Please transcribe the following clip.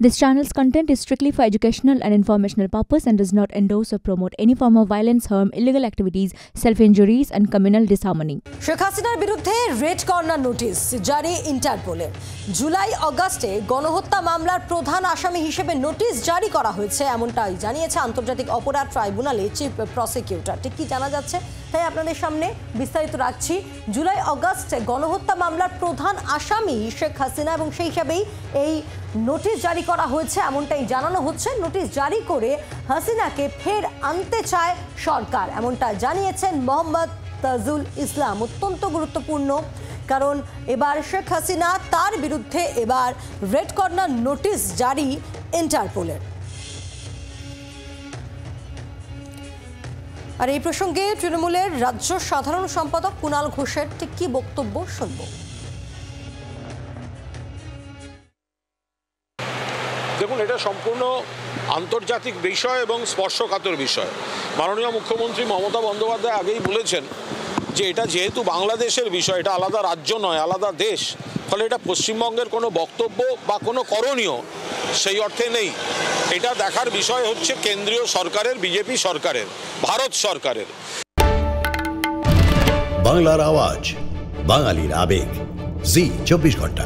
This channel's content is strictly for educational and informational purpose and does not endorse or promote any form of violence, harm, illegal activities, self-injuries and communal disharmony. Sheikh হাসিনার বিরুদ্ধে red corner notice জারি ইন্টারপোলের। জুলাই অগাস্টে গণহত্যা মামলার প্রধান আসামি হিসেবে notice জারি করা হয়েছে, এমনটাই জানিয়েছে আন্তর্জাতিক অপরাধ ট্রাইব্যুনালের চিফ প্রসিকিউটর। ঠিক কি জানা যাচ্ছে তাই আপনাদের সামনে বিস্তারিত রাখছি। জুলাই অগাস্টে গণহত্যা মামলার প্রধান আসামি শেখ হাসিনা এবং সেই হিসাবেই এই নোটিশ জারি করা হয়েছে, এমনটাই জানানো হচ্ছে। নোটিশ জারি করে হাসিনাকে ফের আনতে চায় সরকার, এমনটা জানিয়েছেন মোহাম্মদ তাজুল ইসলাম। অত্যন্ত গুরুত্বপূর্ণ, কারণ এবার শেখ হাসিনা তার বিরুদ্ধে এবার রেড কর্নার নোটিশ জারি ইন্টারপোলের। আর এই প্রসঙ্গে তৃণমূলের রাজ্য সাধারণ সম্পাদক কুণাল ঘোষের ঠিক কি বক্তব্য শুনব। দেখুন, এটা সম্পূর্ণ আন্তর্জাতিক বিষয় এবং স্পর্শকাতর বিষয়। মাননীয় মুখ্যমন্ত্রী মমতা বন্দ্যোপাধ্যায় আগেই বলেছেন যে এটা যেহেতু বাংলাদেশের বিষয়, এটা আলাদা রাজ্য নয়, আলাদা দেশ, ফলে এটা পশ্চিমবঙ্গের কোনো বক্তব্য বা কোনো করণীয় সেই অর্থে নেই। এটা দেখার বিষয় হচ্ছে কেন্দ্রীয় সরকারের, বিজেপি সরকারের, ভারত সরকারের। বাংলার আওয়াজ, বাঙালির আবেগ, জি 24 ঘন্টা।